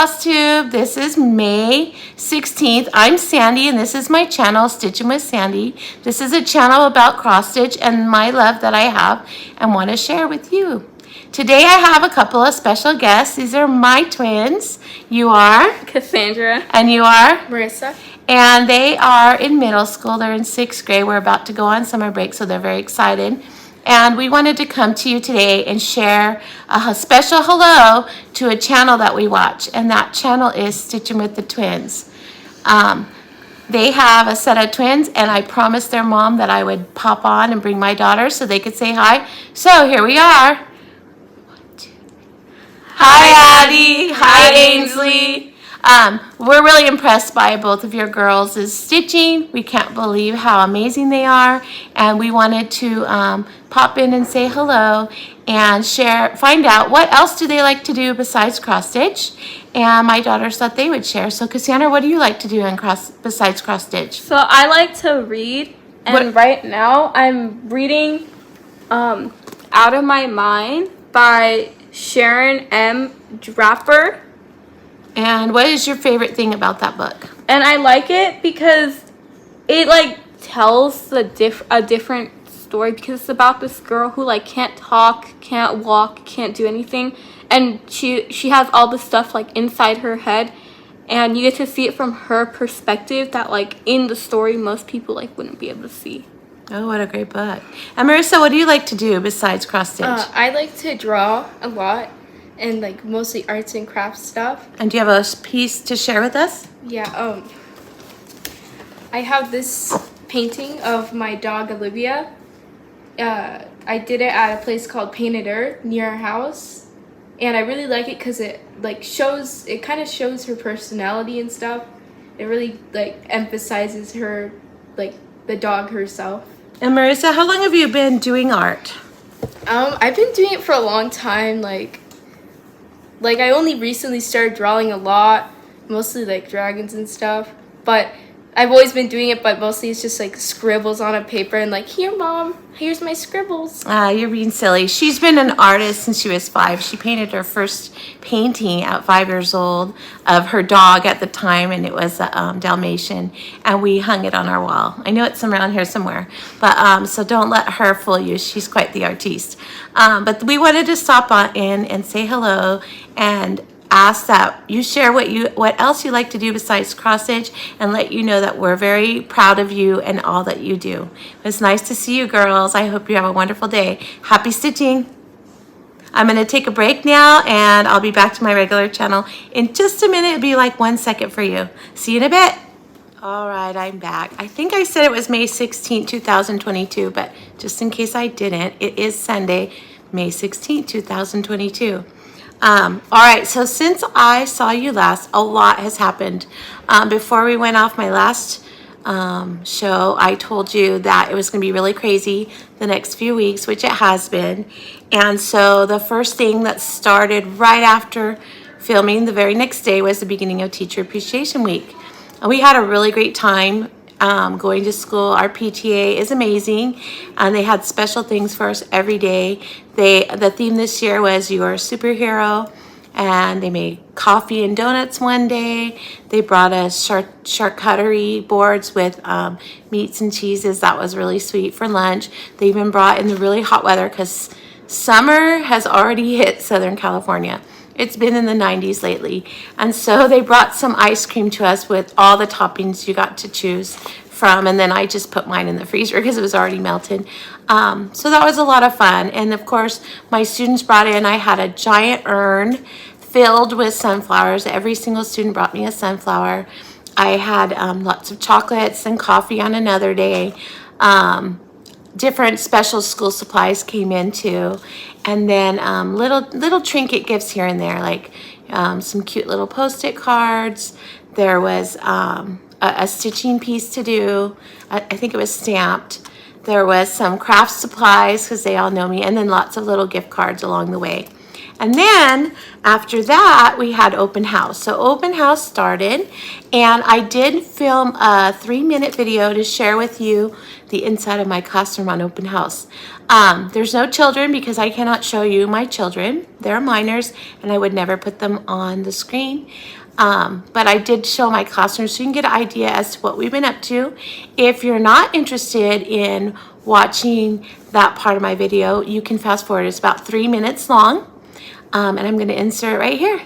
Flosstube. This is May 16th. I'm Sandy, and this is my channel, Stitching with Sandy. This is a channel about cross stitch and my love that I have and want to share with you. Today I have a couple of special guests. These are my twins. You are? Cassandra. And you are? Marissa. And they are in middle school. They're in 6th grade. We're about to go on summer break, so they're very excited. And we wanted to come to you today and share a special hello to a channel that we watch. And that channel is Stitching with the Twins. They have a set of twins, and I promised their mom that I would pop on and bring my daughter so they could say hi. So here we are. 1, 2. Hi, Addie. Hi, Ainsley. We're really impressed by both of your girls' stitching. We can't believe how amazing they are, and we wanted to pop in and say hello and find out what else do they like to do besides cross stitch. And my daughters thought they would share. So Cassandra, what do you like to do besides cross stitch? So I like to read, and right now I'm reading Out of My Mind by Sharon M. Drapper. And what is your favorite thing about that book? And I like it because it tells a different story, because it's about this girl who can't talk, can't walk, can't do anything, and she has all this stuff inside her head, and you get to see it from her perspective that in the story most people wouldn't be able to see. Oh, what a great book. And Marissa, what do you like to do besides cross stitch? I like to draw a lot. And mostly arts and crafts stuff. And do you have a piece to share with us? Yeah, I have this painting of my dog Olivia. I did it at a place called Painted Earth near our house. And I really like it because it kind of shows her personality and stuff. It really emphasizes her, the dog herself. And Marissa, how long have you been doing art? I've been doing it for a long time, I only recently started drawing a lot, mostly dragons and stuff, but I've always been doing it, but mostly it's just scribbles on a paper and here, Mom, here's my scribbles. You're being silly. She's been an artist since she was 5. She painted her first painting at 5 years old of her dog at the time, and it was a Dalmatian, and we hung it on our wall. I know it's around here somewhere, but so don't let her fool you. She's quite the artiste. But we wanted to stop in and say hello and ask that you share what else you like to do besides cross stitch, and let you know that we're very proud of you and all that you do. It's nice to see you girls. I hope you have a wonderful day. Happy stitching. I'm going to take a break now, and I'll be back to my regular channel in just a minute. It'll be 1 second for you. See you in a bit. All right, I'm back. I think I said it was May 16, 2022, but just in case I didn't, it is Sunday, May 16, 2022. All right, so since I saw you last, a lot has happened. Before we went off my last show, I told you that it was going to be really crazy the next few weeks, which it has been. And so the first thing that started right after filming the very next day was the beginning of Teacher Appreciation Week. And we had a really great time going to school. Our PTA is amazing, and they had special things for us every day. The theme this year was Your Superhero, and they made coffee and donuts one day. They brought us charcuterie boards with meats and cheeses. That was really sweet for lunch. They even brought in the really hot weather, because summer has already hit Southern California. It's been in the 90s lately. And so they brought some ice cream to us with all the toppings you got to choose from. And then I just put mine in the freezer because it was already melted. So that was a lot of fun. And of course, my students brought in, I had a giant urn filled with sunflowers. Every single student brought me a sunflower. I had lots of chocolates and coffee on another day. Different special school supplies came in too, and then little trinket gifts here and there, some cute little post-it cards. There was a stitching piece to do. I think it was stamped. There was some craft supplies, because they all know me, and then lots of little gift cards along the way. And then after that, we had open house. So open house started, and I did film a 3-minute video to share with you the inside of my classroom on open house. There's no children because I cannot show you my children. They're minors, and I would never put them on the screen. But I did show my classroom so you can get an idea as to what we've been up to. If you're not interested in watching that part of my video, you can fast forward. It's about 3 minutes long, and I'm going to insert it right here.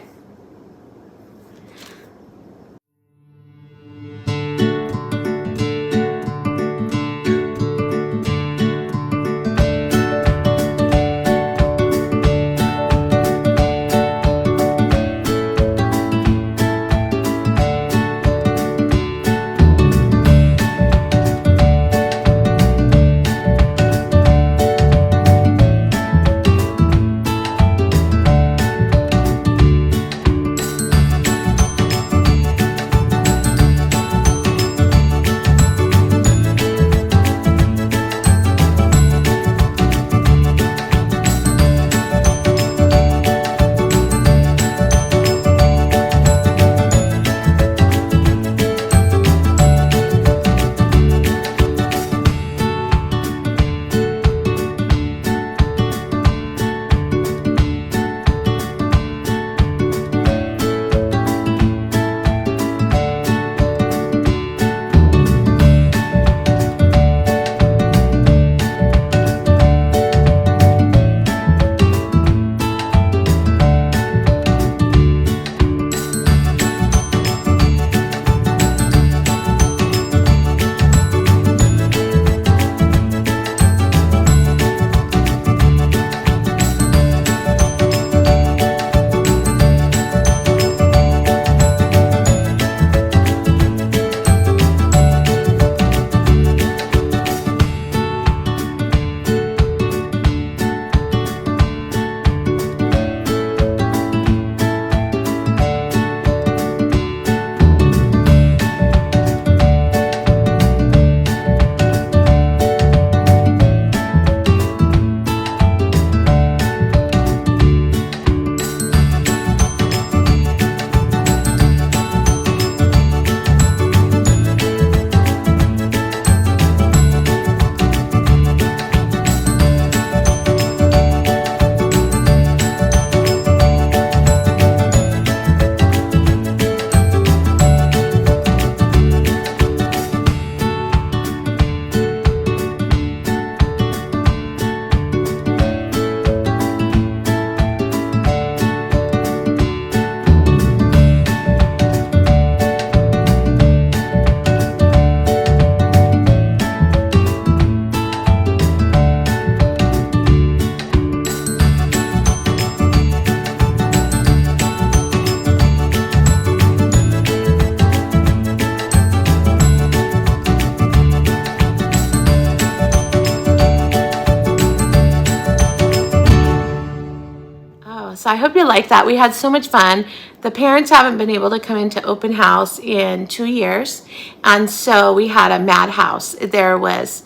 So I hope you like that. We had so much fun. The parents haven't been able to come into open house in 2 years. And so we had a madhouse. There was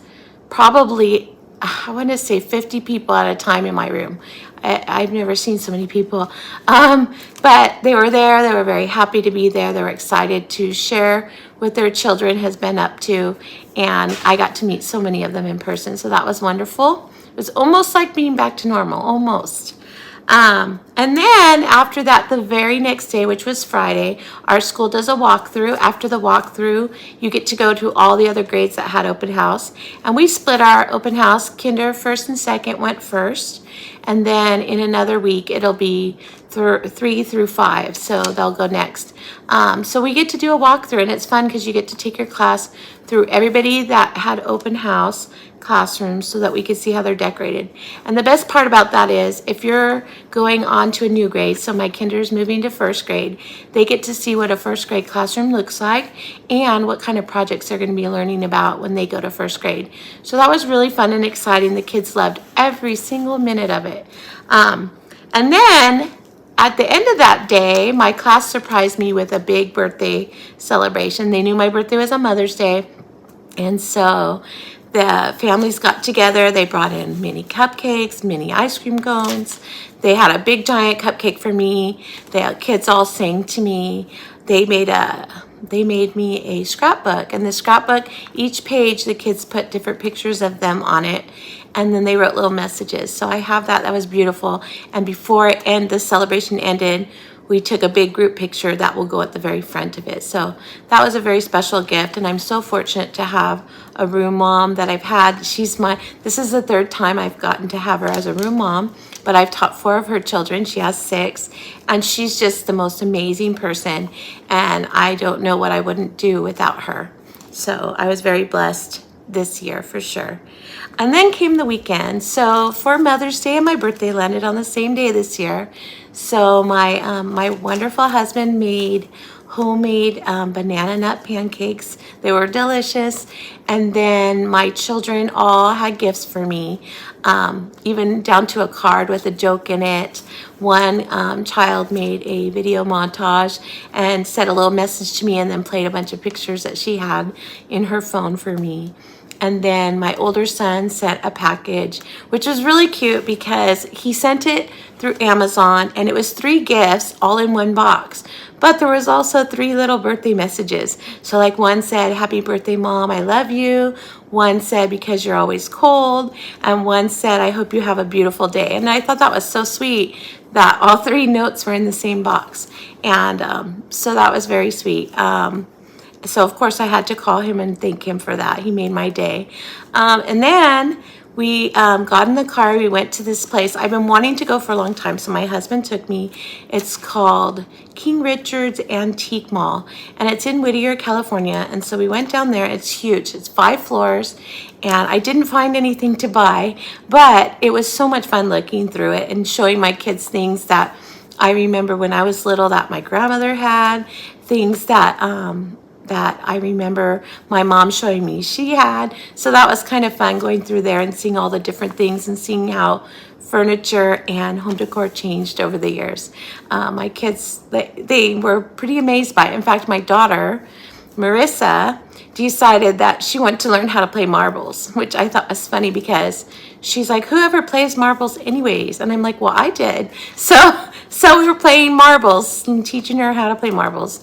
probably, I want to say 50 people at a time in my room. I've never seen so many people. But they were there. They were very happy to be there. They were excited to share what their children has been up to. And I got to meet so many of them in person. So that was wonderful. It was almost like being back to normal, almost. And then after that, the very next day, which was Friday, our school does a walkthrough. After the walkthrough, you get to go to all the other grades that had open house. And we split our open house. Kinder, first and second went first. And then in another week, it'll be 3 through 5. So they'll go next. So we get to do a walkthrough, and it's fun because you get to take your class through everybody that had open house classrooms so that we could see how they're decorated. And the best part about that is if you're going on to a new grade, so my kinder's moving to first grade, they get to see what a first grade classroom looks like and what kind of projects they're going to be learning about when they go to first grade. So that was really fun and exciting. The kids loved every single minute of it. And then at the end of that day, my class surprised me with a big birthday celebration. They knew my birthday was on Mother's Day. And so the families got together. They brought in mini cupcakes, mini ice cream cones. They had a big giant cupcake for me. The kids all sang to me. They made me a scrapbook, and the scrapbook, each page, the kids put different pictures of them on it, and then they wrote little messages. So I have that. That was beautiful. And before the celebration ended, we took a big group picture that will go at the very front of it. So that was a very special gift, and I'm so fortunate to have a room mom that I've had. This is the third time I've gotten to have her as a room mom, but I've taught 4 of her children. She has 6, and she's just the most amazing person, and I don't know what I wouldn't do without her. So I was very blessed this year for sure. And then came the weekend. So for Mother's Day and my birthday landed on the same day this year. So my wonderful husband made homemade banana nut pancakes. They were delicious. And then my children all had gifts for me, even down to a card with a joke in it. One child made a video montage and said a little message to me, and then played a bunch of pictures that she had in her phone for me. And then my older son sent a package, which was really cute because he sent it through Amazon, and it was 3 gifts all in one box. But there was also 3 little birthday messages. So like one said, "Happy birthday, Mom, I love you." One said, "Because you're always cold." And one said, "I hope you have a beautiful day." And I thought that was so sweet that all 3 notes were in the same box. And so that was very sweet. So of course I had to call him and thank him for that. He made my day. And then we got in the car. We went to this place. I've been wanting to go for a long time, so my husband took me. It's called King Richard's Antique Mall, and it's in Whittier, California. And so we went down there. It's huge. It's 5 floors, and I didn't find anything to buy, but it was so much fun looking through it and showing my kids things that I remember when I was little that my grandmother had, things that I remember my mom showing me she had. So that was kind of fun going through there and seeing all the different things and seeing how furniture and home decor changed over the years. My kids, they were pretty amazed by it. In fact, my daughter, Marissa, decided that she wanted to learn how to play marbles, which I thought was funny because she's like, "Whoever plays marbles anyways?" And I'm like, "Well, I did." So we were playing marbles and teaching her how to play marbles.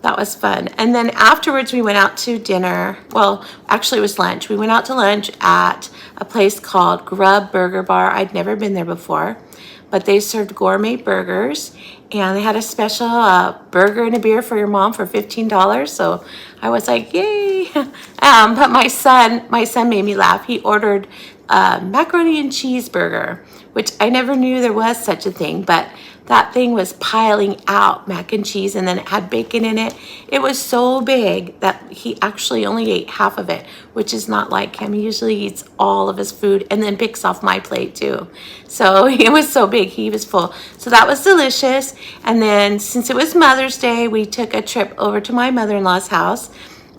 That was fun. And then afterwards we went out to dinner. Well, actually it was lunch. We went out to lunch at a place called Grub Burger Bar. I'd never been there before, but they served gourmet burgers, and they had a special burger and a beer for your mom for $15. So I was like, yay. But my son made me laugh. He ordered a macaroni and cheeseburger, which I never knew there was such a thing, but that thing was piling out mac and cheese, and then it had bacon in it. It was so big that he actually only ate half of it, which is not like him. He usually eats all of his food and then picks off my plate too. So it was so big, he was full. So that was delicious. And then since it was Mother's Day, we took a trip over to my mother-in-law's house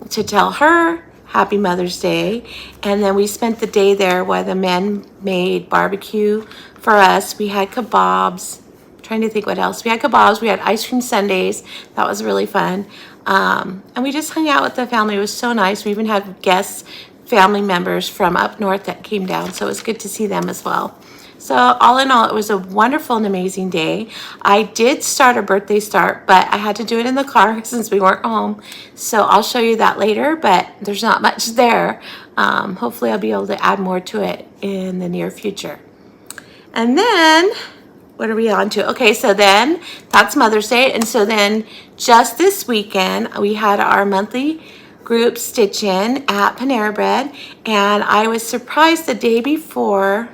to tell her Happy Mother's Day. And then we spent the day there while the men made barbecue for us. We had kebabs. Trying to think what else. We had kebabs, we had ice cream sundaes. That was really fun. And we just hung out with the family. It was so nice. We even had guests, family members from up north that came down. So it was good to see them as well. So all in all, it was a wonderful and amazing day. I did start a birthday start, but I had to do it in the car since we weren't home. So I'll show you that later, but there's not much there. Hopefully I'll be able to add more to it in the near future. And then what are we on to? Okay, so then that's Mother's Day. And so then just this weekend, we had our monthly group stitch-in at Panera Bread. And I was surprised the day before,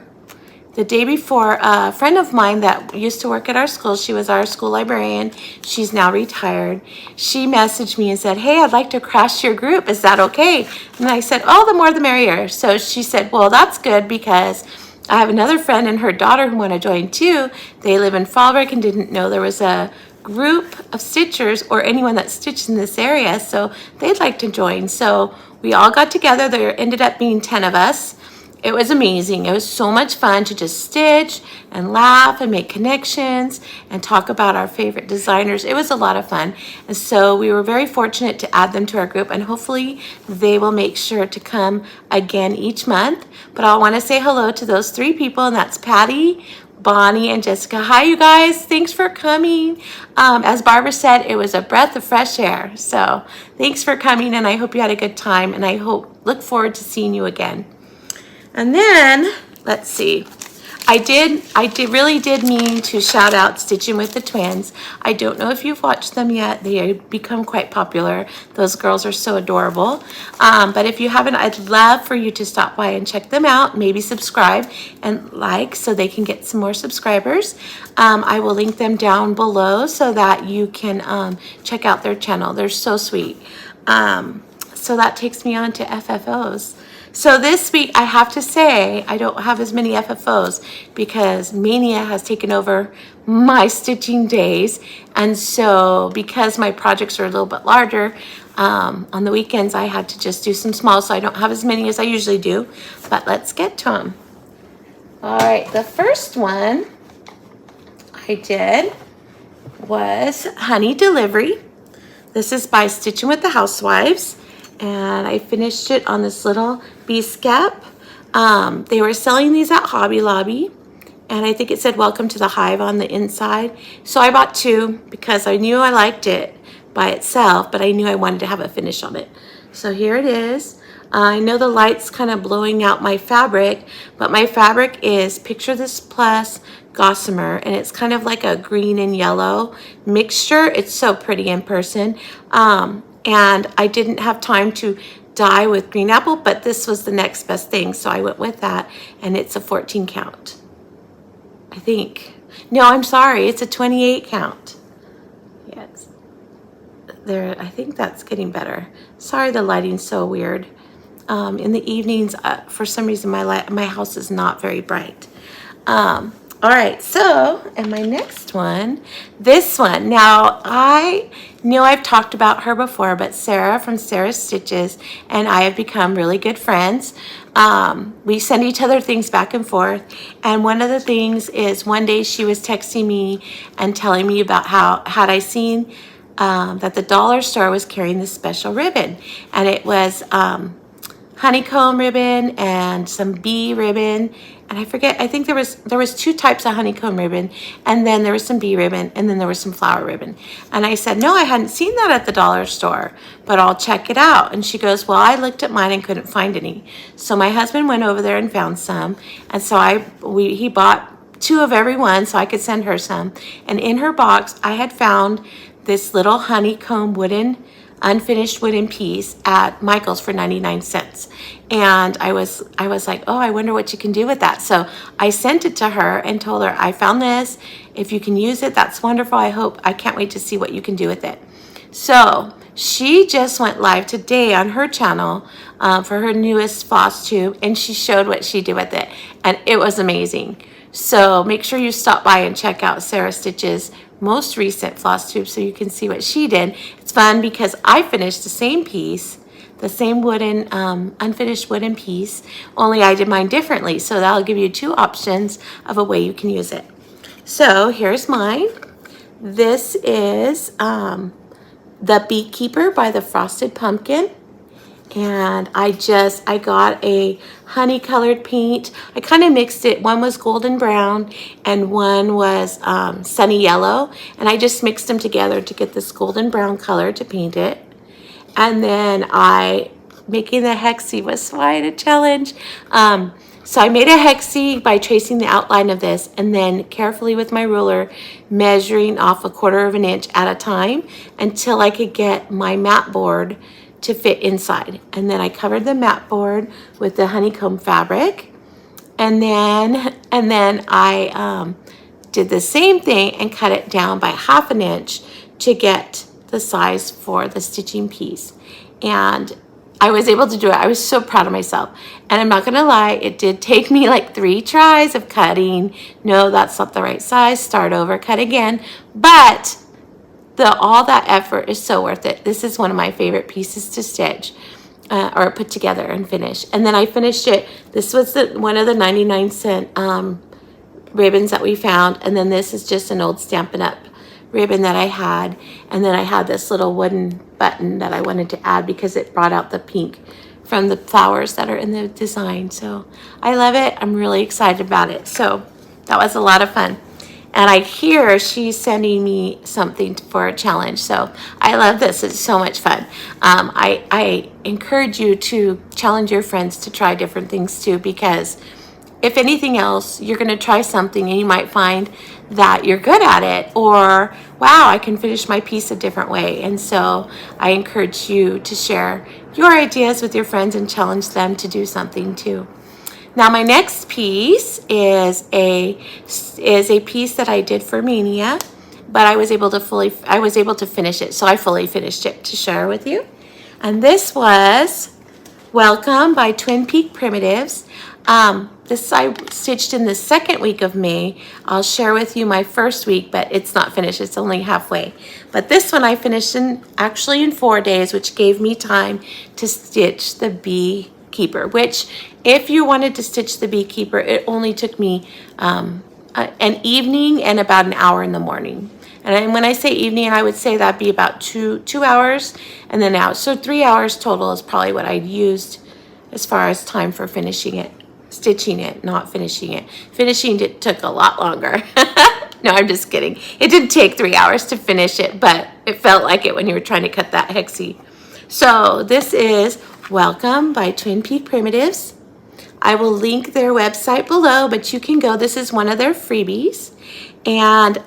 a friend of mine that used to work at our school, she was our school librarian, she's now retired, she messaged me and said, "Hey, I'd like to crash your group. Is that okay?" And I said, "Oh, the more the merrier." So she said, "Well, that's good because I have another friend and her daughter who want to join too. They live in Fallbrook and didn't know there was a group of stitchers or anyone that stitched in this area, so they'd like to join." So we all got together. There ended up being 10 of us, It was amazing. It was so much fun to just stitch and laugh and make connections and talk about our favorite designers. It was a lot of fun. And so we were very fortunate to add them to our group, and hopefully they will make sure to come again each month. But I want to say hello to those 3 people, and that's Patty, Bonnie, and Jessica. Hi, you guys. Thanks for coming. As Barbara said, it was a breath of fresh air. So thanks for coming, and I hope you had a good time, and I look forward to seeing you again. And then, let's see. I really did mean to shout out Stitching with the Twins. I don't know if you've watched them yet. They have become quite popular. Those girls are so adorable. But if you haven't, I'd love for you to stop by and check them out. Maybe subscribe and like so they can get some more subscribers. I will link them down below so that you can check out their channel. They're so sweet. So that takes me on to FFOs. So this week, I have to say, I don't have as many FFOs because Mania has taken over my stitching days. And so because my projects are a little bit larger, on the weekends, I had to just do some small, so I don't have as many as I usually do. But let's get to them. All right, the first one I did was Honey Delivery. This is by Stitching with the Housewives. And I finished it on this little beast cap. They were selling these at Hobby Lobby, and I think it said welcome to the hive on the inside. So I bought 2 because I knew I liked it by itself, but I knew I wanted to have a finish on it. So here it is. I know the light's kind of blowing out my fabric, but my fabric is Picture This Plus Gossamer, and it's kind of like a green and yellow mixture. It's so pretty in person. And I didn't have time to dye with green apple, but this was the next best thing, so I went with that, and it's a 14 count, I think. No, I'm sorry, it's a 28 count. Yes, there. I think that's getting better. Sorry, the lighting's so weird. In the evenings, for some reason, my house is not very bright. All right, so, and my next one, this one. Now, I know I've talked about her before, but Sarah from Sarah's Stitches and I have become really good friends. We send each other things back and forth, and one of the things is one day she was texting me and telling me about how had I seen that the dollar store was carrying this special ribbon, and it was honeycomb ribbon and some bee ribbon, and I forget, I think there was 2 types of honeycomb ribbon, and then there was some bee ribbon, and then there was some flower ribbon. And I said, no, I hadn't seen that at the dollar store, but I'll check it out. And she goes, well, I looked at mine and couldn't find any. So my husband went over there and found some, and so he bought 2 of every one so I could send her some. And in her box, I had found this little honeycomb unfinished wooden piece at Michael's for 99 cents. And I was like, oh, I wonder what you can do with that. So I sent it to her and told her, I found this. If you can use it, that's wonderful. I can't wait to see what you can do with it. So she just went live today on her channel for her newest Flosstube, and she showed what she did with it. And it was amazing. So make sure you stop by and check out Sarah Stitch's most recent Flosstube so you can see what she did. It's fun because I finished the same piece, the same wooden, unfinished wooden piece, only I did mine differently. So that'll give you 2 options of a way you can use it. So here's mine. This is The Beekeeper by the Frosted Pumpkin. And I got a honey colored paint. I kind of mixed it. One was golden brown and one was sunny yellow. And I just mixed them together to get this golden brown color to paint it. And then making the hexie was quite a challenge. So I made a hexie by tracing the outline of this and then carefully with my ruler measuring off 1/4 of an inch at a time until I could get my mat board to fit inside. And then I covered the mat board with the honeycomb fabric, and then I did the same thing and cut it down by 1/2 an inch to get the size for the stitching piece. And I was able to do it. I was so proud of myself. And I'm not gonna lie, it did take me like 3 tries of cutting. No, that's not the right size. Start over, cut again. But all that effort is so worth it. This is one of my favorite pieces to stitch. or put together and finish. And then I finished it. This was one of the 99-cent ribbons that we found. And then this is just an old Stampin' Up! Ribbon that I had. And then I had this little wooden button that I wanted to add because it brought out the pink from the flowers that are in the design. So I love it. I'm really excited about it. So that was a lot of fun. And I hear she's sending me something for a challenge. So I love this. It's so much fun. I encourage you to challenge your friends to try different things too, because if anything else, you're going to try something and you might find that you're good at it, or wow, I can finish my piece a different way. And so I encourage you to share your ideas with your friends and challenge them to do something too. Now my next piece is a piece that I did for Mania, but I was able to finish it, so I fully finished it to share with you. And this was Welcome by Twin Peak Primitives. This I stitched in the second week of May. I'll share with you my first week, but it's not finished. It's only halfway. But this one I finished actually in 4 days, which gave me time to stitch the beekeeper, which if you wanted to stitch the beekeeper, it only took me an evening and about an hour in the morning. And when I say evening, I would say that'd be about two hours and then out. So 3 hours total is probably what I'd used as far as time for finishing it. Stitching it, not finishing it. Finishing it took a lot longer. No, I'm just kidding. It did take 3 hours to finish it, but it felt like it when you were trying to cut that hexie. So this is Welcome by Twin Peak Primitives. I will link their website below, but you can go. This is one of their freebies. And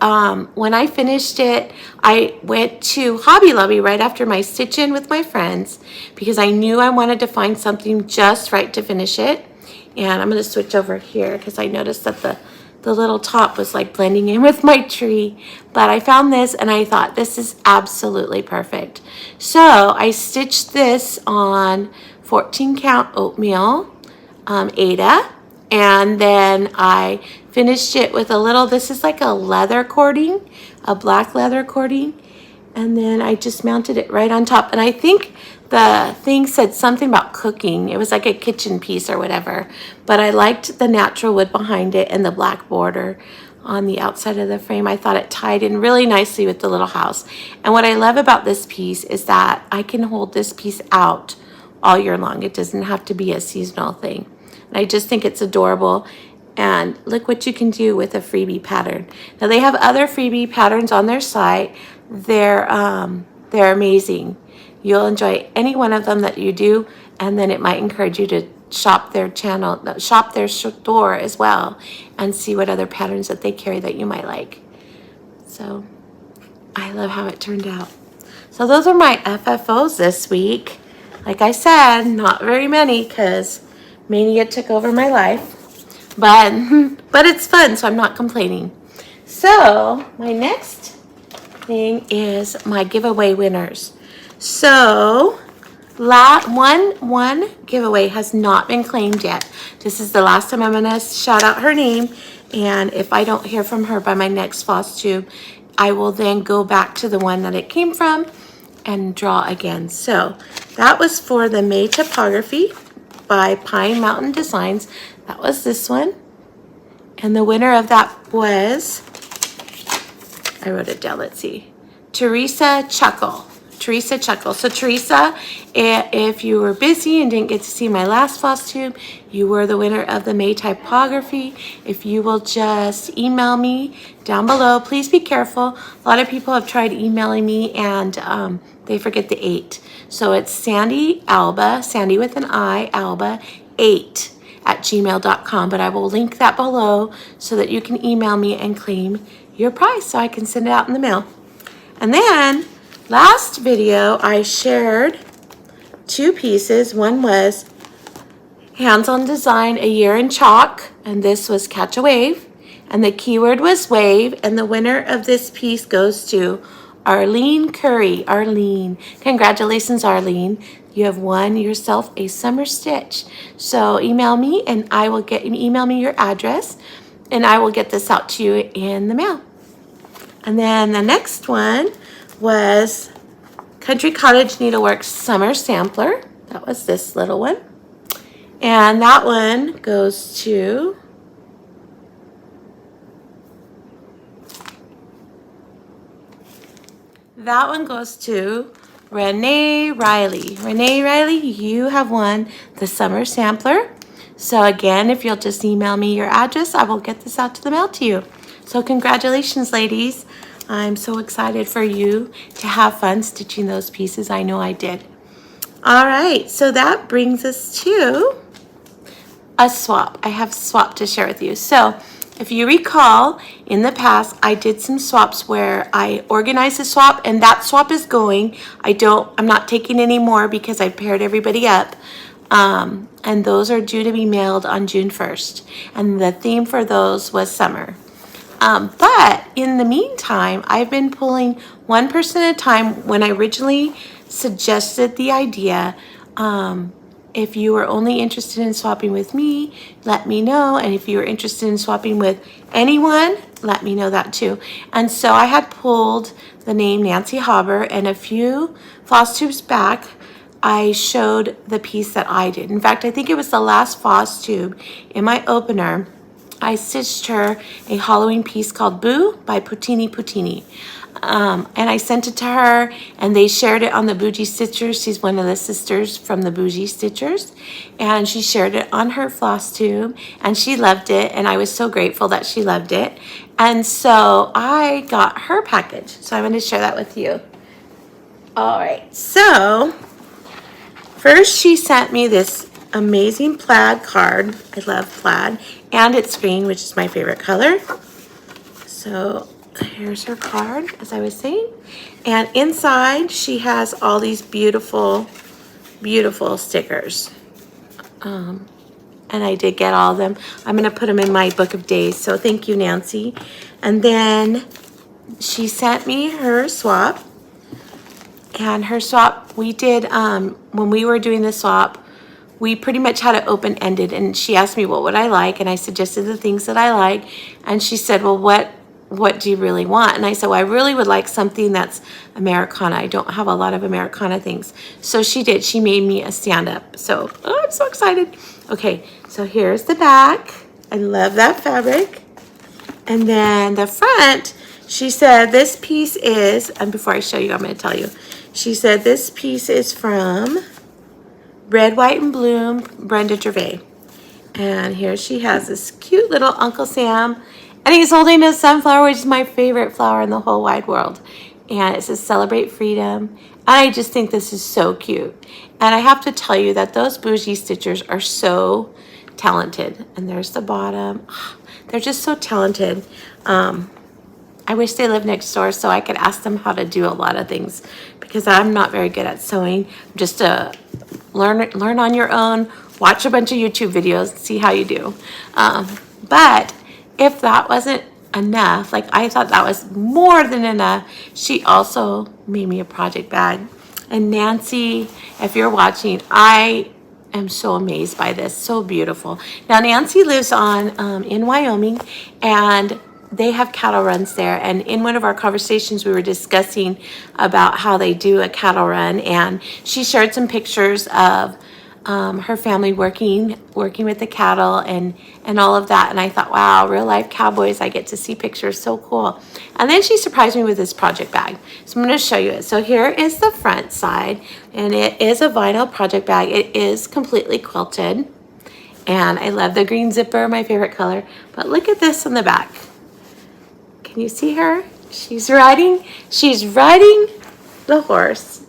when I finished it, I went to Hobby Lobby right after my stitch-in with my friends because I knew I wanted to find something just right to finish it. And I'm going to switch over here because I noticed that the little top was like blending in with my tree. But I found this and I thought this is absolutely perfect. So I stitched this on 14 count oatmeal, Ada. And then I finished it with a little, this is like a leather cording, a black leather cording. And then I just mounted it right on top. And I think the thing said something about cooking. It was like a kitchen piece or whatever. But I liked the natural wood behind it and the black border on the outside of the frame. I thought it tied in really nicely with the little house. And what I love about this piece is that I can hold this piece out all year long. It doesn't have to be a seasonal thing. And I just think it's adorable. And look what you can do with a freebie pattern. Now they have other freebie patterns on their site. They're amazing. You'll enjoy any one of them that you do, and then it might encourage you to shop their channel, shop their store as well, and see what other patterns that they carry that you might like. So I love how it turned out. So those are my FFOs this week. Like I said, not very many because Mania took over my life, but it's fun, so I'm not complaining. So my next thing is my giveaway winners. So one giveaway has not been claimed yet. This is the last time I'm gonna shout out her name, and if I don't hear from her by my next Flosstube, I will then go back to the one that it came from and draw again. So that was for the May Typography by Pine Mountain Designs. That was this one. And the winner of that was, I wrote it down, let's see, Teresa Chuckle. So Teresa, if you were busy and didn't get to see my last Flosstube, you were the winner of the May Typography. If you will just email me down below, please be careful. A lot of people have tried emailing me and they forget the 8. So it's Sandy Alba, Sandy with an I, Alba 8 at gmail.com. But I will link that below so that you can email me and claim your prize so I can send it out in the mail. And then last video I shared 2 pieces. One was Hands-on Design, A Year in Chalk, and this was Catch a Wave. And the keyword was wave, and the winner of this piece goes to Arlene Curry. Arlene, congratulations, Arlene. You have won yourself a summer stitch. So email me and email me your address and I will get this out to you in the mail. And then the next one was Country Cottage Needleworks Summer Sampler. That was this little one. And that one goes to Renee Riley. Renee Riley, you have won the summer sampler. So again, if you'll just email me your address, I will get this out to the mail to you. So congratulations, ladies. I'm so excited for you to have fun stitching those pieces. I know I did. All right, so that brings us to a swap. I have a swap to share with you. So if you recall, in the past, I did some swaps where I organized a swap, and that swap is going. I'm not taking any more because I paired everybody up. And those are due to be mailed on June 1st. And the theme for those was summer. But in the meantime, I've been pulling one person at a time. When I originally suggested the idea, if you were only interested in swapping with me, let me know. And if you were interested in swapping with anyone, let me know that too. And so I had pulled the name Nancy Hauber, and a few Flosstubes back, I showed the piece that I did. In fact, I think it was the last Flosstube in my opener. I stitched her a Halloween piece called Boo by Putini Putini. And I sent it to her, and they shared it on the Bougie Stitchers. She's one of the sisters from the Bougie Stitchers. And she shared it on her Flosstube, and she loved it. And I was so grateful that she loved it. And so I got her package. So I'm going to share that with you. All right. So first, she sent me this amazing plaid card. I love plaid. And it's green, which is my favorite color. So here's her card, as I was saying. And inside, she has all these beautiful, beautiful stickers. And I did get all of them. I'm going to put them in my book of days. So thank you, Nancy. And then she sent me her swap. And her swap, we did, when we were doing the swap, we pretty much had it open-ended, and she asked me what would I like, and I suggested the things that I like, and she said, well, what do you really want? And I said, well, I really would like something that's Americana. I don't have a lot of Americana things. So she did. She made me a stand-up. So I'm so excited. Okay, so here's the back. I love that fabric. And then the front, she said this piece is, and before I show you, I'm going to tell you, she said this piece is from Red, White, and Bloom, Brenda Gervais. And here she has this cute little Uncle Sam. And he's holding a sunflower, which is my favorite flower in the whole wide world. And it says Celebrate Freedom. I just think this is so cute. And I have to tell you that those Bougie Stitchers are so talented. And there's the bottom. They're just so talented. I wish they lived next door so I could ask them how to do a lot of things, because I'm not very good at sewing. Just learn on your own, watch a bunch of YouTube videos, see how you do. But if that wasn't enough, like I thought that was more than enough, she also made me a project bag. And Nancy, if you're watching, I am so amazed by this. So beautiful. Now Nancy lives in Wyoming, and they have cattle runs there. And in one of our conversations, we were discussing about how they do a cattle run, and she shared some pictures of her family working with the cattle and all of that. And I thought, wow, real life cowboys, I get to see pictures, so cool. And then she surprised me with this project bag. So I'm going to show you it. So here is the front side, and it is a vinyl project bag. It is completely quilted, and I love the green zipper, my favorite color. But look at this on the back. Can you see her? She's riding the horse,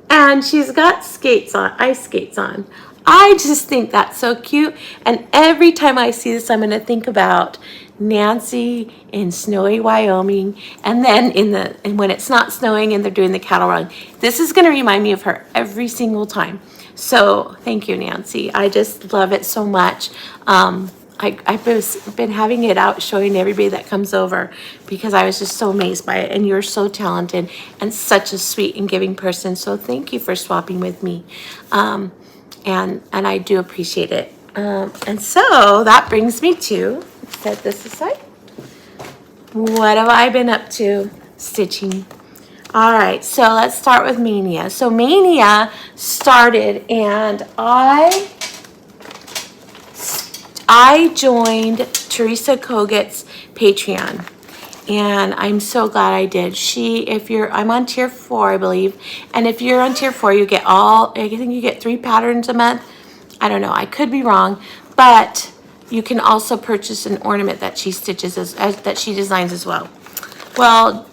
and she's got skates on, ice skates on. I just think that's so cute. And every time I see this, I'm going to think about Nancy in snowy Wyoming, and then and when it's not snowing and they're doing the cattle run. This is going to remind me of her every single time. So thank you, Nancy. I just love it so much. I've been having it out showing everybody that comes over, because I was just so amazed by it. And you're so talented and such a sweet and giving person. So thank you for swapping with me. And I do appreciate it. And so that brings me to, set this aside. What have I been up to stitching? All right, so let's start with Mania. So Mania started, and I joined Teresa Kogut's Patreon, and I'm so glad I did. I'm on tier 4, I believe, and if you're on tier 4, you get I think you get 3 patterns a month. I don't know, I could be wrong, but you can also purchase an ornament that she stitches that she designs as well. Well,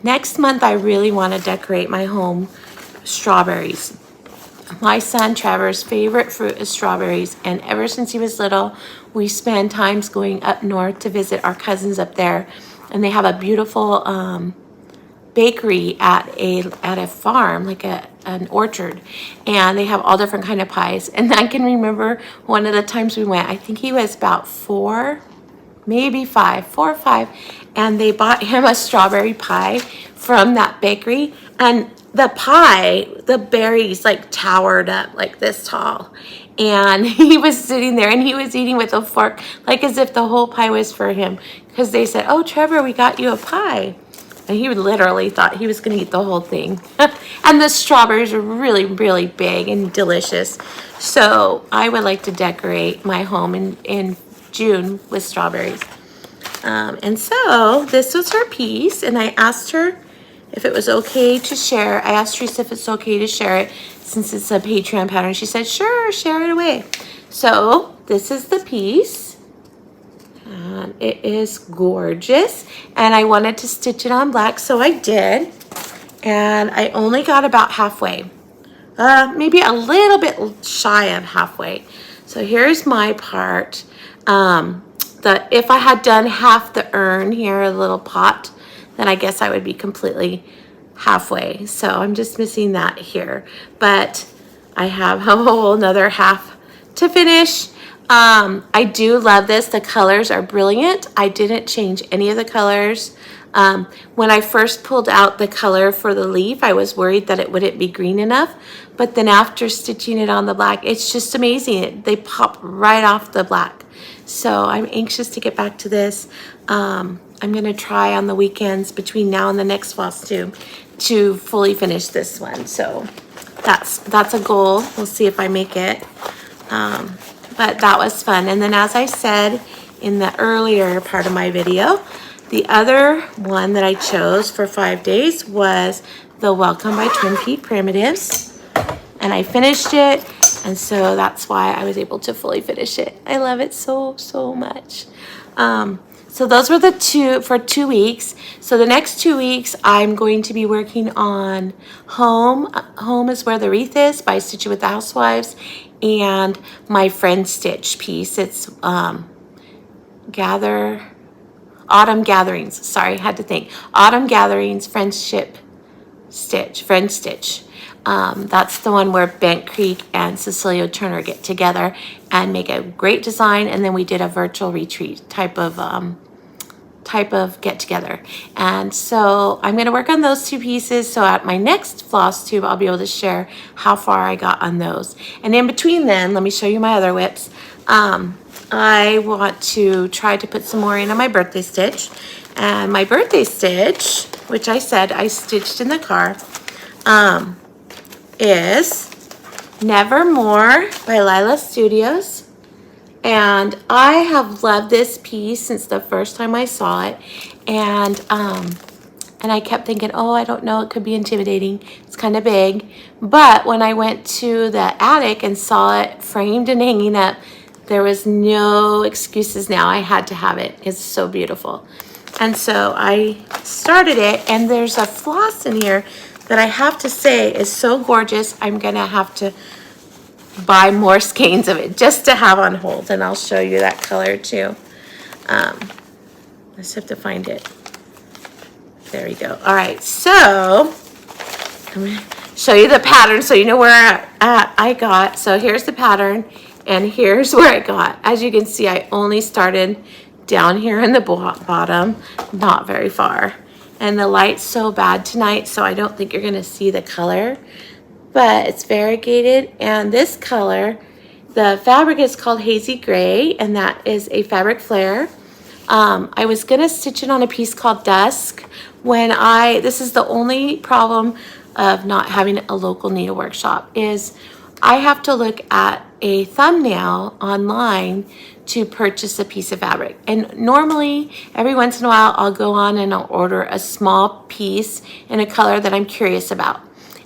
next month I really want to decorate my home strawberries. My son Trevor's favorite fruit is strawberries, and ever since he was little, we spend times going up north to visit our cousins up there, and they have a beautiful bakery at a farm, like an orchard, and they have all different kind of pies. And I can remember one of the times we went, I think he was about 4, maybe 5, 4 or 5, and they bought him a strawberry pie from that bakery, and the pie, the berries like towered up like this tall, and he was sitting there and he was eating with a fork like as if the whole pie was for him, because they said, "Oh, Trevor, we got you a pie." And he literally thought he was going to eat the whole thing. And the strawberries are really, really big and delicious. So I would like to decorate my home in June with strawberries. And so this was her piece, and I asked her if it was okay to share. I asked Teresa if it's okay to share it since it's a Patreon pattern. She said, sure, share it away. So this is the piece. And it is gorgeous, and I wanted to stitch it on black, so I did, and I only got about halfway, maybe a little bit shy of halfway. So here's my part. If I had done half the urn here, a little pot, then I guess I would be completely halfway. So I'm just missing that here, but I have a whole another half to finish. I do love this. The colors are brilliant. I didn't change any of the colors. When I first pulled out the color for the leaf, I was worried that it wouldn't be green enough, but then after stitching it on the black, it's just amazing. They pop right off the black. So I'm anxious to get back to this. I'm gonna try on the weekends between now and the next Flosstube to fully finish this one. So that's a goal. We'll see if I make it. But that was fun. And then, as I said in the earlier part of my video, the other one that I chose for 5 days was the Welcome by Twin Peak Primitives. And I finished it, and so that's why I was able to fully finish it. I love it so, so much. So those were the two for 2 weeks. So the next 2 weeks, I'm going to be working on Home. Home is Where the Wreath Is by Stitchy with the Housewives, and my Friend Stitch piece. It's Autumn Gatherings. Sorry, had to think. Autumn Gatherings Friend Stitch. That's the one where Bent Creek and Cecilia Turner get together and make a great design, and then we did a virtual retreat type of get together. And so I'm going to work on those 2 pieces, so at my next Flosstube I'll be able to share how far I got on those. And in between then, let me show you my other whips. I want to try to put some more in on my birthday stitch, and my birthday stitch, which I said I stitched in the car, is Nevermore by Lila Studios. And I have loved this piece since the first time I saw it, and I kept thinking, oh, I don't know, it could be intimidating, it's kind of big. But when I went to the attic and saw it framed and hanging up, there was no excuses now. I had to have it. It's so beautiful. And so I started it, and there's a floss in here that I have to say is so gorgeous. I'm gonna have to buy more skeins of it just to have on hold, and I'll show you that color too. I just have to find it. There we go. All right, so I'm gonna show you the pattern so you know where I got. So here's the pattern, and here's where I got. As you can see, I only started down here in the bottom, not very far. And the light's so bad tonight, so I don't think you're gonna see the color, but it's variegated. And this color, the fabric is called Hazy Gray, and that is a fabric flare. I was gonna stitch it on a piece called Dusk. This is the only problem of not having a local needle workshop, is I have to look at a thumbnail online to purchase a piece of fabric. And normally, every once in a while, I'll go on and I'll order a small piece in a color that I'm curious about.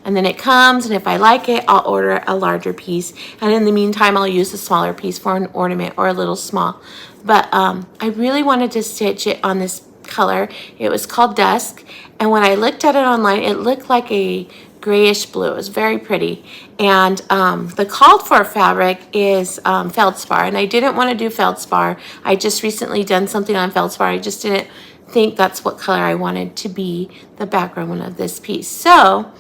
And then it comes, and if I like it, I'll order a larger piece. And in the meantime, I'll use a smaller piece for an ornament or a little small. But I really wanted to stitch it on this color. It was called Dusk. And when I looked at it online, it looked like a grayish blue. It was very pretty. And the called for fabric is feldspar. And I didn't want to do feldspar. I just recently done something on feldspar. I just didn't think that's what color I wanted to be the background of this piece. So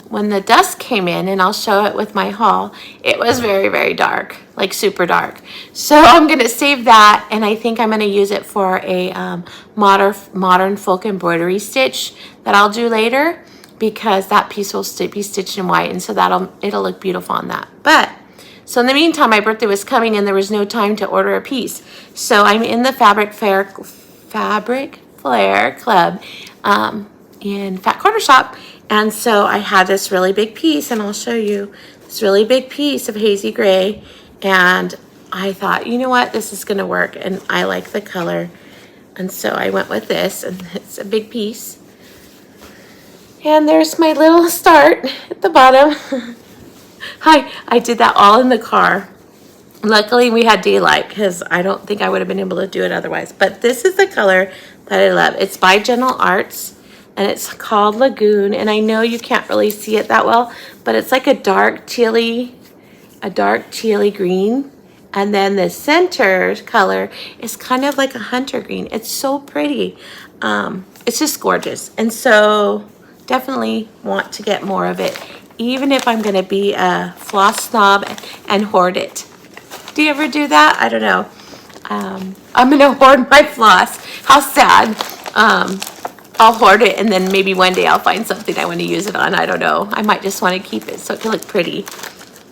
when the dusk came in, and I'll show it with my haul, it was very, very dark, like super dark. So I'm going to save that, and I think I'm going to use it for a modern folk embroidery stitch that I'll do later, because that piece will be stitched in white, and so it'll look beautiful on that. But so in the meantime, my birthday was coming, and there was no time to order a piece. So I'm in the Fabric Flare Club in Fat Quarter Shop. And so I had this really big piece, and I'll show you this really big piece of hazy gray. And I thought, you know what, this is going to work, and I like the color. And so I went with this, and it's a big piece. And there's my little start at the bottom. I did that all in the car. Luckily, we had daylight, because I don't think I would have been able to do it otherwise. But this is the color that I love. It's by Gentle Arts. And it's called Lagoon, and I know you can't really see it that well, but it's like a dark tealy green. And then the center color is kind of like a hunter green. It's so pretty. It's just gorgeous. And so definitely want to get more of it, even if I'm gonna be a floss snob and hoard it. Do you ever do that? I don't know. I'm gonna hoard my floss. How sad. I'll hoard it, and then maybe one day I'll find something I want to use it on. I don't know. I might just want to keep it so it can look pretty.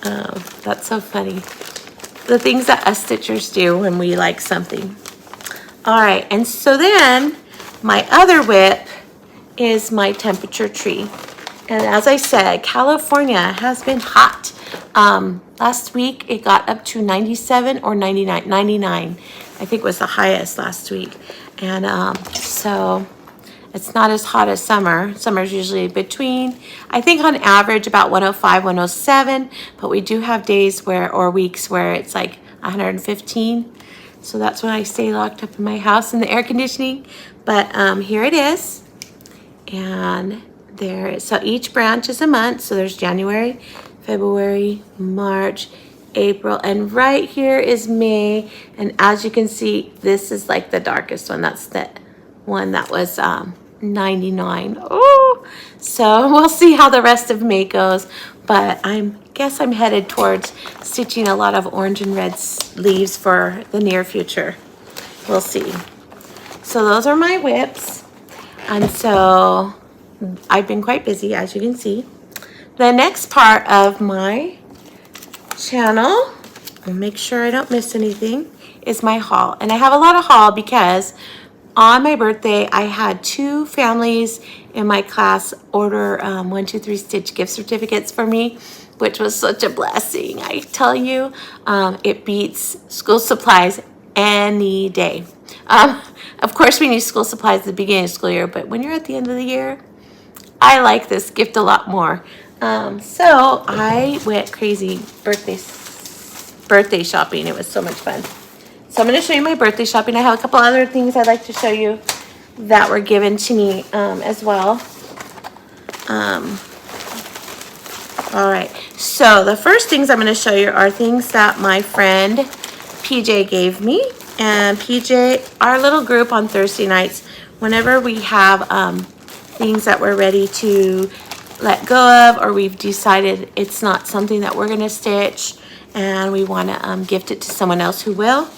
That's so funny. The things that us stitchers do when we like something. All right, and so then my other whip is my temperature tree. And as I said, California has been hot. Last week it got up to 97 or 99. I think was the highest last week. And so it's not as hot as summer. Summer's usually between, I think on average about 105, 107, but we do have days or weeks where it's like 115. So that's when I stay locked up in my house in the air conditioning. But here it is. And so each branch is a month. So there's January, February, March, April, and right here is May. And as you can see, this is like the darkest one. That's the one that was 99. Oh, so we'll see how the rest of May goes, but guess I'm headed towards stitching a lot of orange and red leaves for the near future. We'll see. So those are my whips, and so I've been quite busy, as you can see. The next part of my channel, I'll make sure I don't miss anything, is my haul. And I have a lot of haul because on my birthday, I had 2 families in my class order 1, 2, 3 Stitch gift certificates for me, which was such a blessing. I tell you, it beats school supplies any day. Of course, we need school supplies at the beginning of the school year, but when you're at the end of the year, I like this gift a lot more. So I went crazy birthday shopping. It was so much fun. So I'm going to show you my birthday shopping. I have a couple other things I'd like to show you that were given to me as well. All right. So the first things I'm going to show you are things that my friend PJ gave me. And PJ, our little group on Thursday nights, whenever we have things that we're ready to let go of, or we've decided it's not something that we're going to stitch and we want to gift it to someone else who will,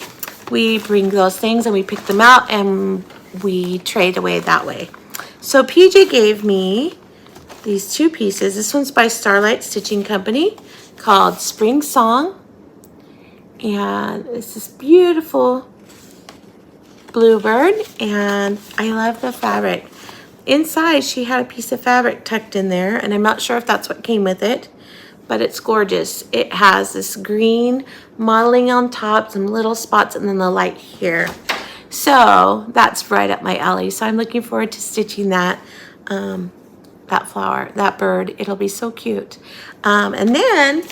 we bring those things and we pick them out and we trade away that way. So PJ gave me these 2 pieces. This one's by Starlight Stitching Company called Spring Song. And it's this beautiful bluebird, and I love the fabric. Inside, she had a piece of fabric tucked in there, and I'm not sure if that's what came with it, but it's gorgeous. It has this green modeling on top, some little spots, and then the light here. So that's right up my alley. So I'm looking forward to stitching that, that flower, that bird. It'll be so cute. And then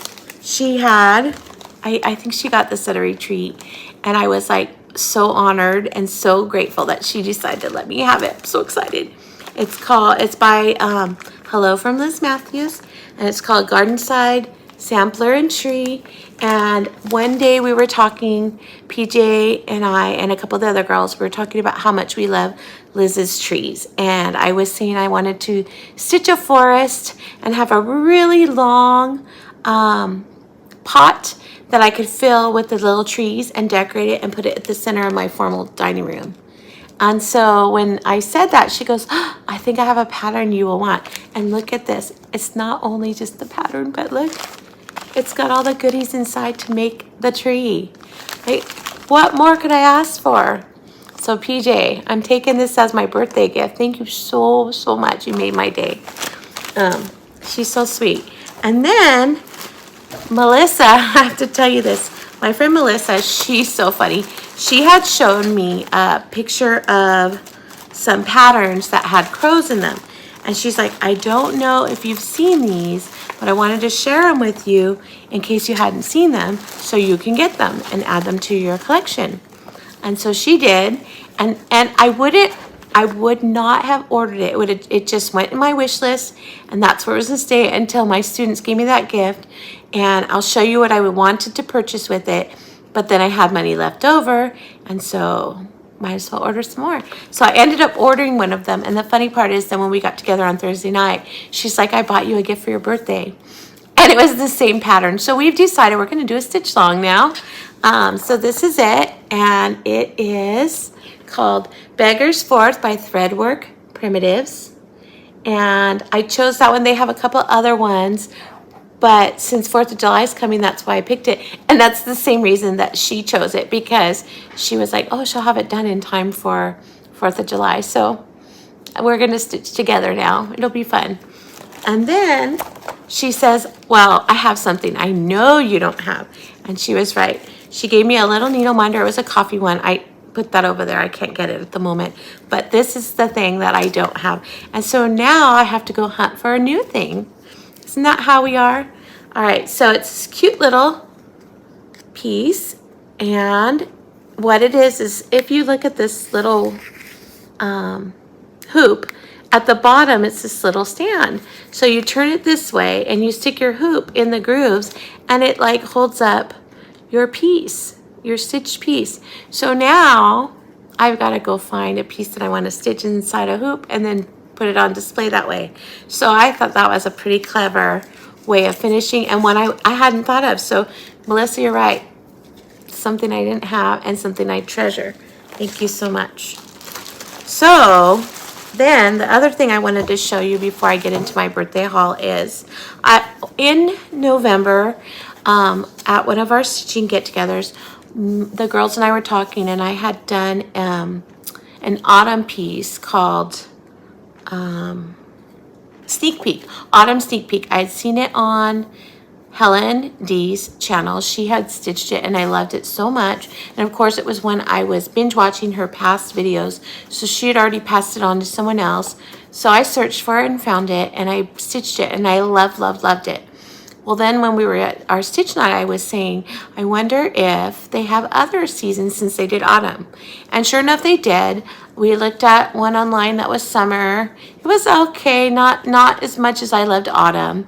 she had, I think she got this at a retreat, and I was like so honored and so grateful that she decided to let me have it. I'm so excited. It's by Hello from Liz Matthews, and it's called Gardenside Sampler and Tree. And one day we were talking, PJ and I and a couple of the other girls, we were talking about how much we love Liz's trees. And I was saying I wanted to stitch a forest and have a really long pot that I could fill with the little trees and decorate it and put it at the center of my formal dining room. And so when I said that, she goes, oh, I think I have a pattern you will want. And look at this. It's not only just the pattern, but look, it's got all the goodies inside to make the tree. Like, what more could I ask for? So PJ, I'm taking this as my birthday gift. Thank you so, so much. You made my day. She's so sweet. And then Melissa, I have to tell you this. My friend Melissa, she's so funny. She had shown me a picture of some patterns that had crows in them. And she's like, I don't know if you've seen these, but I wanted to share them with you in case you hadn't seen them so you can get them and add them to your collection. And so she did. And I would not have ordered it. It just went in my wish list, and that's where it was going to stay until my students gave me that gift. And I'll show you what I wanted to purchase with it. But then I had money left over, and so might as well order some more. So I ended up ordering one of them. And the funny part is that when we got together on Thursday night, she's like, I bought you a gift for your birthday. And it was the same pattern. So we've decided we're going to do a stitch long now. So this is it. And it is called Beggar's Fourth by Threadwork Primitives. And I chose that one. They have a couple other ones, but since 4th of July is coming, that's why I picked it. And that's the same reason that she chose it, because she was like, oh, she'll have it done in time for 4th of July. So we're going to stitch together now. It'll be fun. And then she says, well, I have something I know you don't have. And she was right. She gave me a little needle minder. It was a coffee one. I put that over there. I can't get it at the moment. But this is the thing that I don't have. And so now I have to go hunt for a new thing. Isn't that how we are? All right, so it's this cute little piece. And what it is if you look at this little hoop, at the bottom, it's this little stand. So you turn it this way and you stick your hoop in the grooves, and it like holds up your piece, your stitched piece. So now I've got to go find a piece that I want to stitch inside a hoop and then put it on display that way. So I thought that was a pretty clever way of finishing, and one I hadn't thought of. So Melissa, you're right. Something I didn't have and something I treasure. Thank you so much. So then the other thing I wanted to show you before I get into my birthday haul is in November at one of our stitching get-togethers, the girls and I were talking, and I had done an autumn piece called Sneak Peek, Autumn Sneak Peek. I had seen it on Helen D's channel. She had stitched it and I loved it so much. And of course it was when I was binge watching her past videos. So she had already passed it on to someone else. So I searched for it and found it and I stitched it and I loved it. Well, then when we were at our stitch night, I was saying, I wonder if they have other seasons since they did autumn. And sure enough, they did. We looked at one online that was summer. It was okay, not as much as I loved autumn.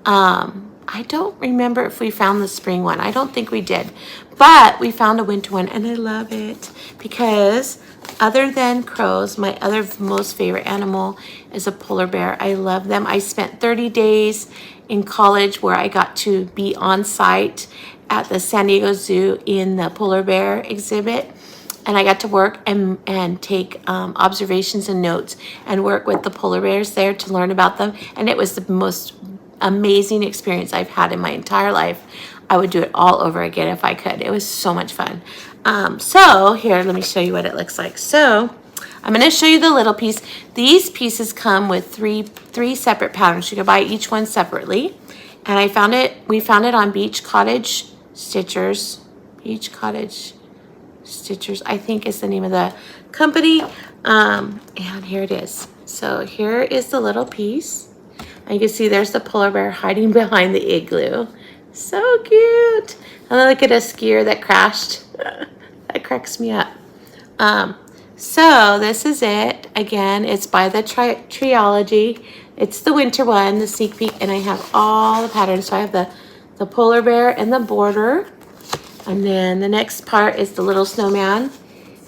I don't remember if we found the spring one. I don't think we did. But we found a winter one, and I love it because other than crows, my other most favorite animal is a polar bear. I love them. I spent 30 days in college where I got to be on site at the San Diego Zoo in the polar bear exhibit. And I got to work and take observations and notes and work with the polar bears there to learn about them. And it was the most amazing experience I've had in my entire life. I would do it all over again if I could. It was so much fun. So here, let me show you what it looks like. So I'm going to show you the little piece. These pieces come with three separate patterns. You can buy each one separately. And we found it on Beach Cottage Stitchers. Beach Cottage Stitchers, I think is the name of the company. And here it is. So here is the little piece. And you can see there's the polar bear hiding behind the igloo. So cute. And then look at a skier that crashed. That cracks me up. So this is it. Again, it's by the Triology. It's the winter one, the sneak peek, and I have all the patterns. So I have the polar bear and the border. And then the next part is the little snowman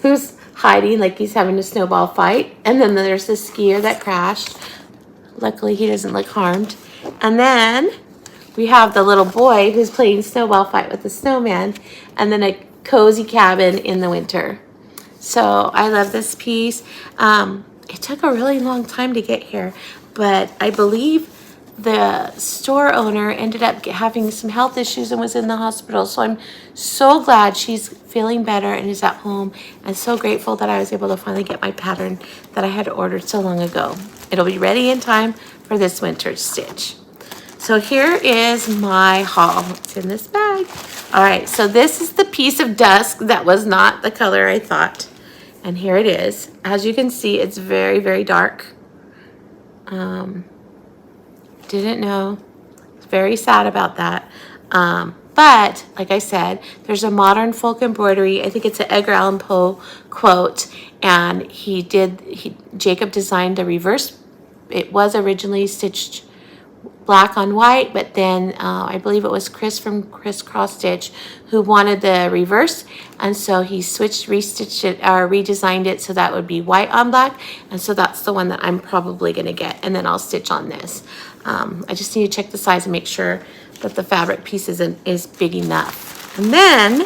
who's hiding like he's having a snowball fight. And then there's the skier that crashed. Luckily, he doesn't look harmed. And then we have the little boy who's playing snowball fight with the snowman. And then a cozy cabin in the winter. So I love this piece. It took a really long time to get here, but I believe the store owner ended up having some health issues and was in the hospital. So I'm so glad she's feeling better and is at home, and so grateful that I was able to finally get my pattern that I had ordered so long ago. It'll be ready in time for this winter stitch. So here is my haul. It's in this bag. All right, so this is the piece of dusk that was not the color I thought. And here it is. As you can see, it's very, very dark. Didn't know. Very sad about that. But like I said, there's a modern folk embroidery. I think it's an Edgar Allan Poe quote, and Jacob designed the reverse. It was originally stitched black on white, but then I believe it was Chris from Chris Cross Stitch who wanted the reverse, and so he restitched it or redesigned it so that would be white on black, and so that's the one that I'm probably gonna get, and then I'll stitch on this. I just need to check the size and make sure that the fabric piece is big enough. And then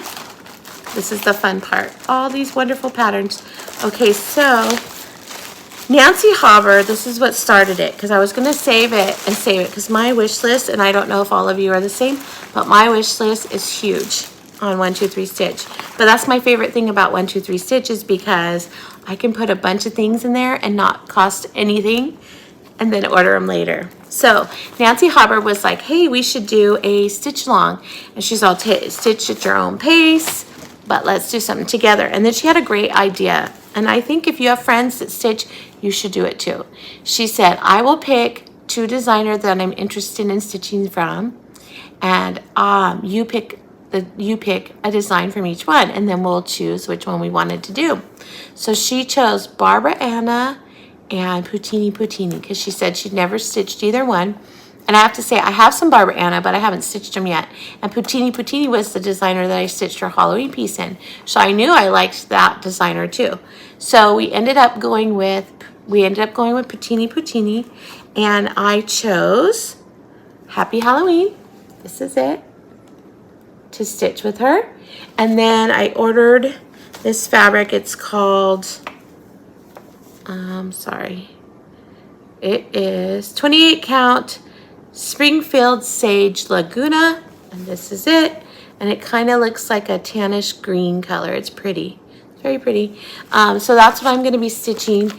this is the fun part, all these wonderful patterns. Okay, so Nancy Hauber, this is what started it, because I was going to save it because my wish list, and I don't know if all of you are the same, but my wish list is huge on 1 2 3 Stitch. But that's my favorite thing about 1 2 3 Stitch, is because I can put a bunch of things in there and not cost anything, and then order them later. So Nancy Hauber was like, hey, we should do a stitch along, and she's all stitch at your own pace, but let's do something together. And then she had a great idea, and I think if you have friends that stitch, you should do it too. She said, I will pick 2 designers that I'm interested in stitching from, and you pick a design from each one, and then we'll choose which one we wanted to do. So she chose Barbara Anna and Putini because she said she'd never stitched either one. And I have to say, I have some Barbara Anna, but I haven't stitched them yet. And Putini was the designer that I stitched her Halloween piece in. So I knew I liked that designer too. So we ended up going with Putini, and I chose Happy Halloween. This is it, to stitch with her. And then I ordered this fabric. It's called, it is 28 count Springfield Sage Laguna, and this is it. And it kind of looks like a tannish green color. It's pretty, it's very pretty. So that's what I'm going to be stitching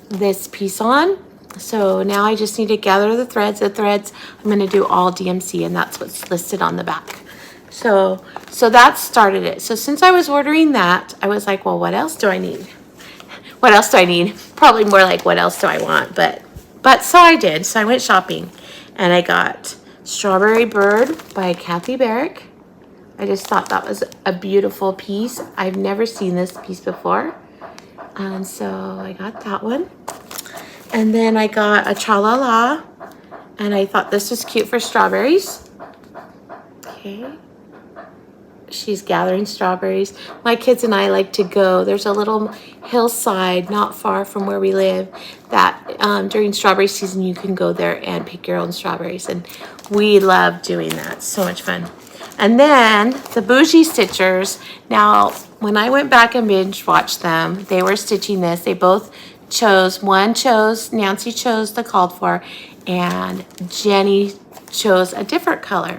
this piece on. So now I just need to gather the threads. I'm going to do all DMC, and that's what's listed on the back. So that started it. So since I was ordering that, I was like, well, what else do I need? What else do I need? Probably more like, what else do I want? But so I did. So I went shopping, and I got Strawberry Bird by Kathy Barrick. I just thought that was a beautiful piece. I've never seen this piece before. And so I got that one. And then I got a Cha-La-La, and I thought this was cute for strawberries. Okay. She's gathering strawberries. My kids and I like to go. There's a little hillside not far from where we live that during strawberry season you can go there and pick your own strawberries, and we love doing that. So much fun. And then the Bougie Stitchers. Now, when I went back and binge watched them, they were stitching this. They both chose, Nancy chose the called for, and Jenny chose a different color.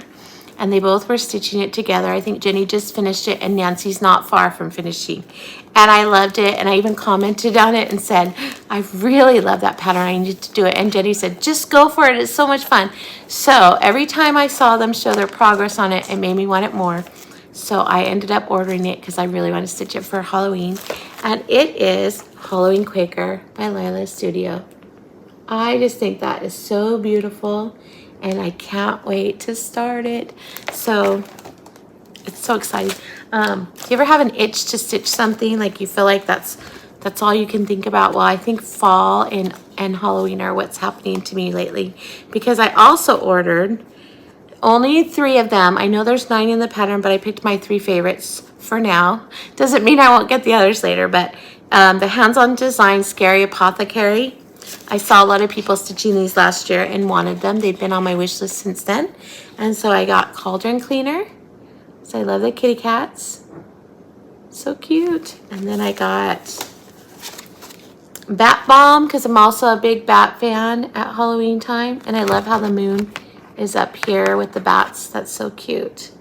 and they both were stitching it together. I think Jenny just finished it and Nancy's not far from finishing. And I loved it, and I even commented on it and said, I really love that pattern, I need to do it. And Jenny said, just go for it, it's so much fun. So every time I saw them show their progress on it, it made me want it more. So I ended up ordering it because I really want to stitch it for Halloween. And it is Halloween Quaker by Lila's Studio. I just think that is so beautiful, and I can't wait to start it. So it's so exciting. Do you ever have an itch to stitch something, like you feel like that's all you can think about? Well, I think fall and Halloween are what's happening to me lately, because I also ordered only 3 of them. I know there's 9 in the pattern, but I picked my 3 favorites for now. Doesn't mean I won't get the others later, but the Hands-On Design Scary Apothecary. I saw a lot of people stitching these last year and wanted them. They've been on my wish list since then. And so I got Cauldron Cleaner. So I love the kitty cats. So cute. And then I got Bat Bomb, because I'm also a big bat fan at Halloween time. And I love how the moon is up here with the bats. That's so cute.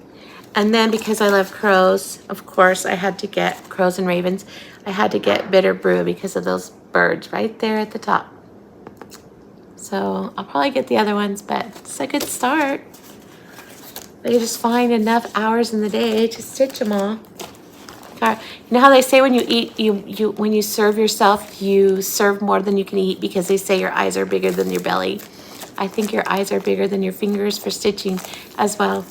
And then because I love crows, of course, I had to get crows and ravens. I had to get Bitter Brew because of those birds right there at the top. So I'll probably get the other ones, but it's a good start. But you just find enough hours in the day to stitch them all. God, you know how they say when you eat, when you serve yourself, you serve more than you can eat, because they say your eyes are bigger than your belly. I think your eyes are bigger than your fingers for stitching as well.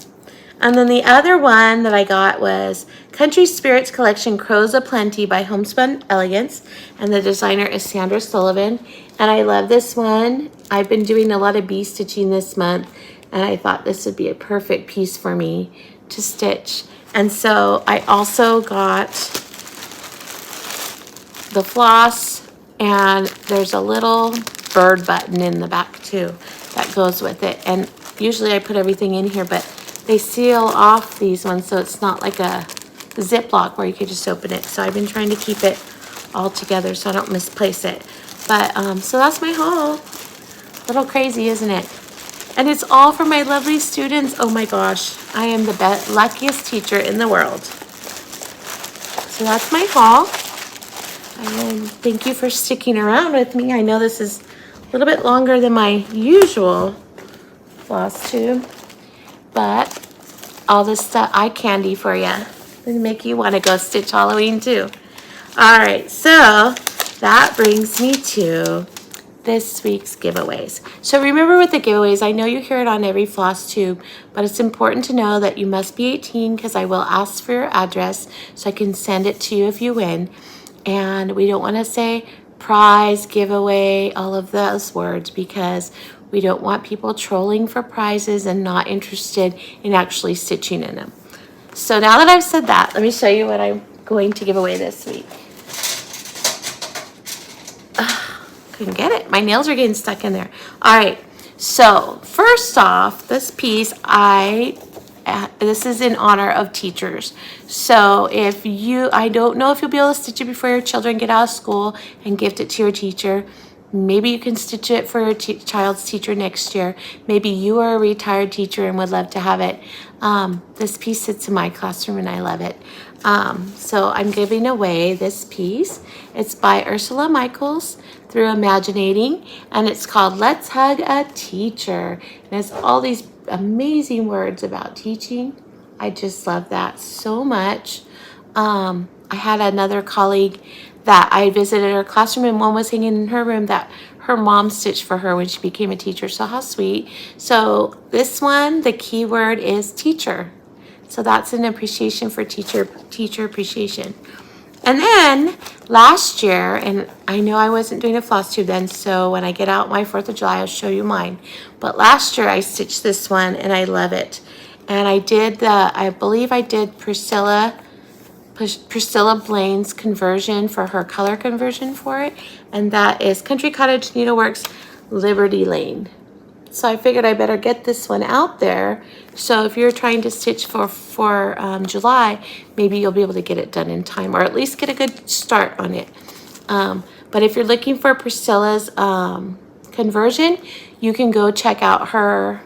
And then the other one that I got was Country Spirits Collection Crows Aplenty by Homespun Elegance. And the designer is Sandra Sullivan. And I love this one. I've been doing a lot of bee stitching this month, and I thought this would be a perfect piece for me to stitch. And so I also got the floss, and there's a little bird button in the back too that goes with it. And usually I put everything in here, but they seal off these ones, so it's not like a Ziploc where you could just open it. So I've been trying to keep it all together so I don't misplace it. But so that's my haul. A little crazy, isn't it? And it's all for my lovely students. Oh my gosh, I am the luckiest teacher in the world. So that's my haul. And thank you for sticking around with me. I know this is a little bit longer than my usual Flosstube, but all this stuff, eye candy for you, and make you want to go stitch Halloween too. All right, so that brings me to this week's giveaways. So remember with the giveaways, I know you hear it on every Flosstube, but it's important to know that you must be 18, because I will ask for your address so I can send it to you if you win. And we don't want to say prize, giveaway, all of those words, because we don't want people trolling for prizes and not interested in actually stitching in them. So now that I've said that, let me show you what I'm going to give away this week. Couldn't get it. My nails are getting stuck in there. All right. So first off, this piece, this is in honor of teachers. So if I don't know if you'll be able to stitch it before your children get out of school and gift it to your teacher. Maybe you can stitch it for your child's teacher next year. Maybe you are a retired teacher and would love to have it. This piece sits in my classroom and I love it. So I'm giving away this piece. It's by Ursula Michaels through Imaginating, and it's called Let's Hug a Teacher. And it's all these amazing words about teaching. I just love that so much. I had another colleague that I visited her classroom, and one was hanging in her room that her mom stitched for her when she became a teacher. So how sweet. So this one, the key word is teacher. So that's an appreciation for teacher appreciation. And then last year, and I know I wasn't doing a Flosstube then, so when I get out my 4th of July, I'll show you mine. But last year I stitched this one and I love it. And I believe I did Priscilla Blaine's conversion for her color conversion for it. And that is Country Cottage Needleworks Liberty Lane. So I figured I better get this one out there. So if you're trying to stitch for July, maybe you'll be able to get it done in time, or at least get a good start on it. But if you're looking for Priscilla's conversion, you can go check out her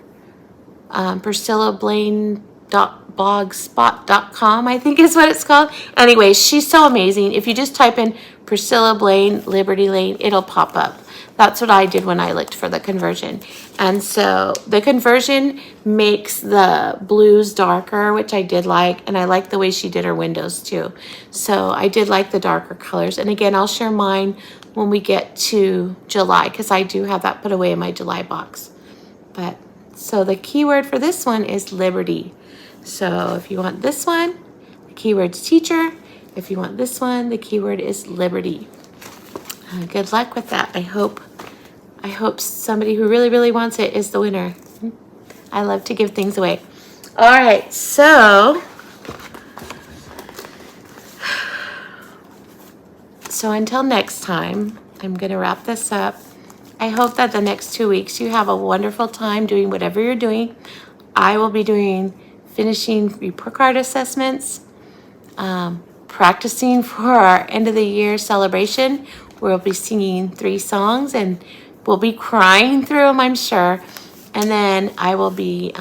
PriscillaBlaine.blogspot.com, I think is what it's called. Anyway, she's so amazing. If you just type in Priscilla Blaine, Liberty Lane, it'll pop up. That's what I did when I looked for the conversion. And so the conversion makes the blues darker, which I did like. And I like the way she did her windows too. So I did like the darker colors. And again, I'll share mine when we get to July, because I do have that put away in my July box. But so the keyword for this one is Liberty. So if you want this one, the keyword's teacher. If you want this one, the keyword is Liberty. Good luck with that. I hope somebody who really, really wants it is the winner. I love to give things away. All right, so until next time, I'm going to wrap this up. I hope that the next 2 weeks you have a wonderful time doing whatever you're doing. I will be finishing report card assessments, practicing for our end of the year celebration. We'll be singing 3 songs and we'll be crying through them, I'm sure. And then I will be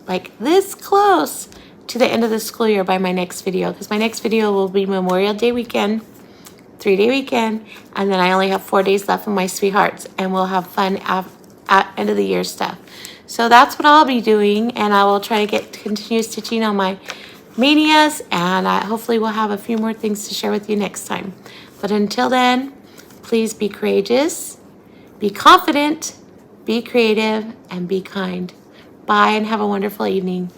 like this close to the end of the school year by my next video, because my next video will be Memorial Day weekend, 3-day weekend, and then I only have 4 days left of my sweethearts, and we'll have fun at end of the year stuff. So that's what I'll be doing, and I will try to continue stitching on my Manias, and hopefully we'll have a few more things to share with you next time. But until then, please be courageous, be confident, be creative, and be kind. Bye, and have a wonderful evening.